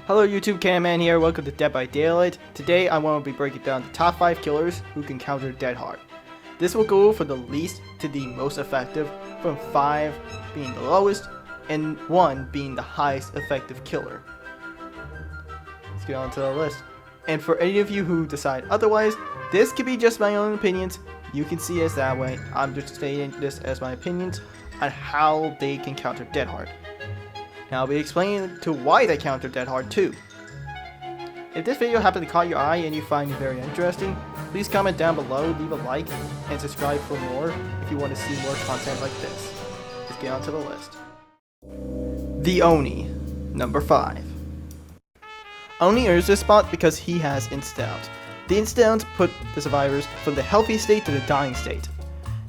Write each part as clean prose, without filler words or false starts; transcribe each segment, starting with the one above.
Hello YouTube, Camman here, welcome to Dead by Daylight. Today I want to be breaking down the top 5 killers who can counter DEADHARD. This will go from the least to the most effective, from 5 being the lowest, and 1 being the highest effective killer. Let's get on to the list. And for any of you who decide otherwise, this could be just my own opinions. You can see it that way. I'm just stating this as my opinions on how they can counter DEADHARD. Now I'll be explaining to why they counter DEADHARD too. If this video happened to caught your eye and you find it very interesting, please comment down below, leave a like, and subscribe for more if you want to see more content like this. Let's get on to the list. The Oni, number 5. Oni earns this spot because he has insta-downs. The insta-downs put the survivors from the healthy state to the dying state.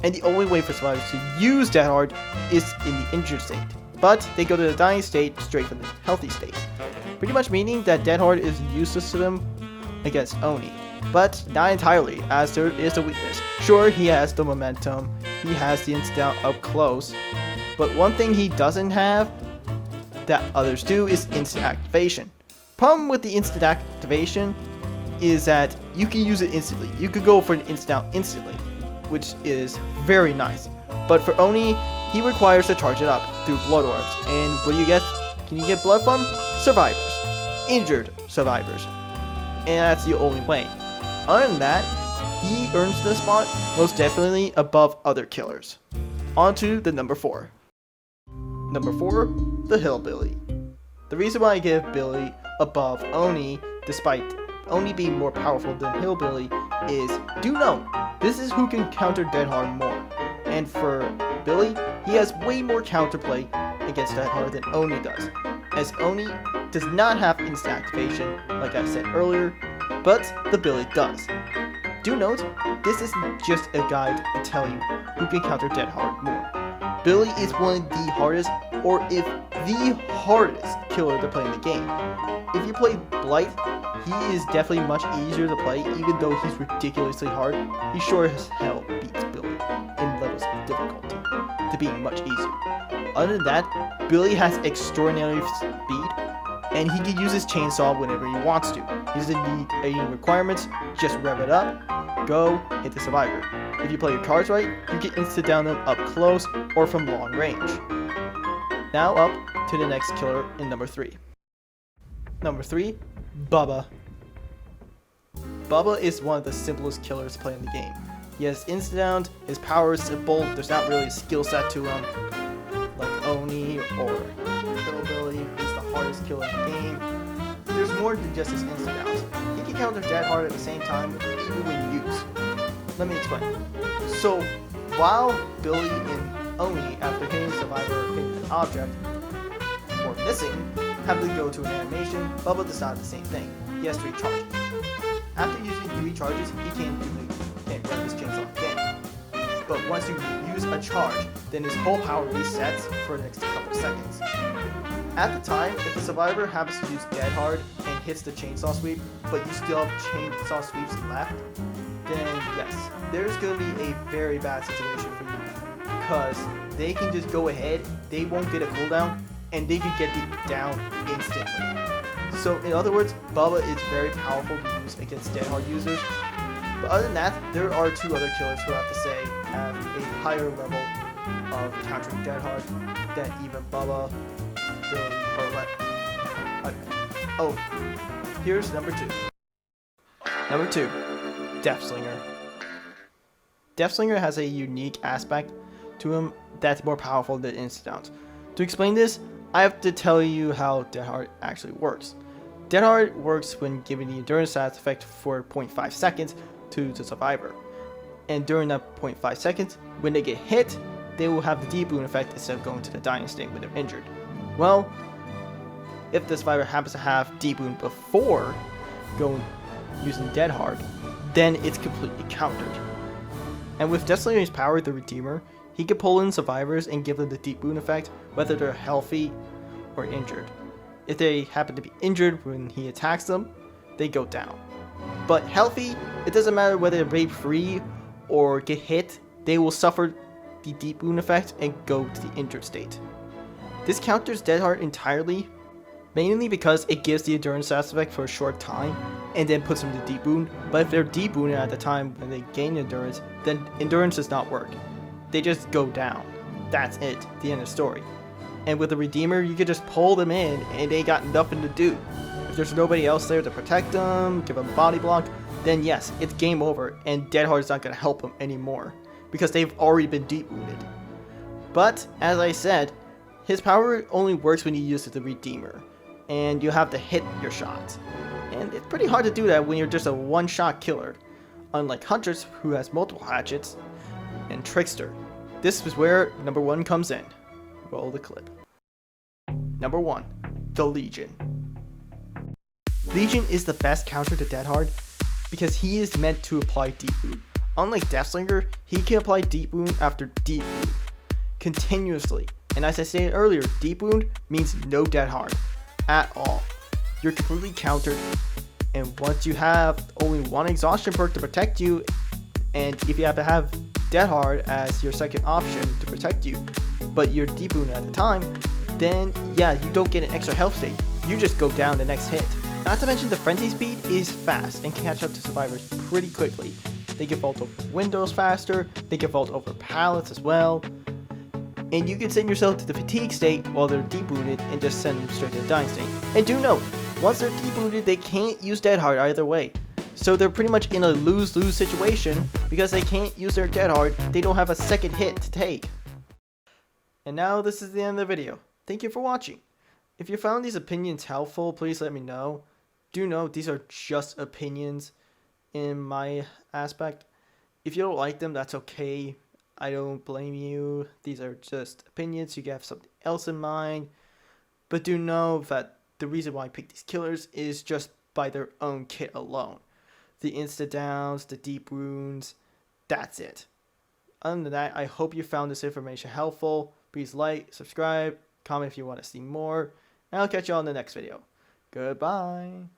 And the only way for survivors to use DEADHARD is in the injured state. But they go to the dying state straight from the healthy state. Pretty much meaning that DEADHARD is useless to them against Oni. But not entirely, as there is a weakness. Sure, he has the momentum, he has the insta-down up close, but one thing he doesn't have that others do is instant activation. Problem with the instant activation is that you can use it instantly. You could go for an insta-down instantly, which is very nice. But for Oni, he requires to charge it up through blood orbs. And what do you get? Can you get blood from? Survivors. Injured survivors. And that's the only way. Other than that, he earns this spot most definitely above other killers. On to the number 4. Number 4, the Hillbilly. The reason why I give Billy above Oni, despite Oni being more powerful than Hillbilly, is do note, this is who can counter DEADHARD more. And for Billy, he has way more counterplay against DEADHARD than Oni does, as Oni does not have instant activation, like I said earlier, but the Billy does. Do note, this isn't just a guide to tell you who can counter DEADHARD more. Billy is one of the hardest, or if the hardest killer to play in the game. If you play Blight, he is definitely much easier to play, even though he's ridiculously hard. He sure as hell beats Billy in levels of difficulty to being much easier. Other than that, Billy has extraordinary speed, and he can use his chainsaw whenever he wants to. He doesn't need any requirements, just rev it up, go, hit the survivor. If you play your cards right, you can insta-down them up close or from long range. Now up to the next killer in number 3. Number 3, Bubba. Bubba is one of the simplest killers to play in the game. He has insta-downs, his power is simple, there's not really a skill set to him, like Oni or Hillbilly, who's the hardest killer in the game. There's more than just his insta-downs. He can counter DEADHARD at the same time, even when used. Let me explain. So, while Billy and Oni, after hitting Survivor hit an object, or missing, have to go to an animation, Bubba does not do the same thing. He has 3 charges. After using 3 charges, he can't run his chainsaw again. But once you use a charge, then his whole power resets for the next couple seconds. At the time, if the survivor happens to use DEADHARD and hits the chainsaw sweep, but you still have chainsaw sweeps left, then yes, there's going to be a very bad situation for you, because they can just go ahead, they won't get a cooldown, and they can get it down instantly. So in other words, Bubba is very powerful to use against DEADHARD users. But other than that, there are 2 other killers who I have to say have a higher level of countering DEADHARD than even Bubba, Billy, or what. Oh, here's number 2. Number 2, Deathslinger. Deathslinger has a unique aspect to him that's more powerful than insta-downs. To explain this, I have to tell you how DEADHARD actually works. DEADHARD works when giving the endurance stats effect for 0.5 seconds to the survivor. And during that 0.5 seconds, when they get hit, they will have the D-boon effect instead of going to the dying state when they're injured. Well, if the survivor happens to have D-boon before using DEADHARD, then it's completely countered. And with Deathslinger's power, the Redeemer, he can pull in survivors and give them the deep boon effect, whether they're healthy or injured. If they happen to be injured when he attacks them, they go down. But healthy, it doesn't matter whether they're rape free or get hit, they will suffer the deep boon effect and go to the injured state. This counters DEADHARD entirely Mainly because it gives the endurance aspect for a short time and then puts them to deep wound. But if they're deep wounded at the time when they gain endurance, then endurance does not work. They just go down. That's it, the end of the story. And with the Redeemer, you can just pull them in and they got nothing to do. If there's nobody else there to protect them, give them a body block, then yes, it's game over and DEADHARD is not going to help them anymore because they've already been deep wounded. But, as I said, his power only works when you use the Redeemer, and you have to hit your shots. And it's pretty hard to do that when you're just a one-shot killer, unlike Huntress, who has multiple hatchets, and Trickster. This is where number 1 comes in. Roll the clip. Number 1, the Legion. Legion is the best counter to DEADHARD because he is meant to apply deep wound. Unlike Deathslinger, he can apply deep wound after deep wound continuously. And as I stated earlier, deep wound means no DEADHARD at all. You're completely countered, and once you have only one exhaustion perk to protect you, and if you have to have DEADHARD as your second option to protect you, but you're deep wounded at the time, then yeah, you don't get an extra health state. You just go down the next hit. Not to mention the frenzy speed is fast and can catch up to survivors pretty quickly. They can vault over windows faster, they can vault over pallets as well. And you can send yourself to the fatigue state while they're deep wounded and just send them straight to the dying state. And do note, once they're deep wounded, they can't use DEADHARD either way. So they're pretty much in a lose-lose situation because they can't use their DEADHARD, they don't have a second hit to take. And now this is the end of the video. Thank you for watching. If you found these opinions helpful, please let me know. Do note these are just opinions in my aspect. If you don't like them, that's okay. I don't blame you. These are just opinions. You can have something else in mind. But do know that the reason why I picked these killers is just by their own kit alone. The insta downs, the deep wounds, that's it. Other than that, I hope you found this information helpful. Please like, subscribe, comment if you want to see more. And I'll catch you on the next video. Goodbye.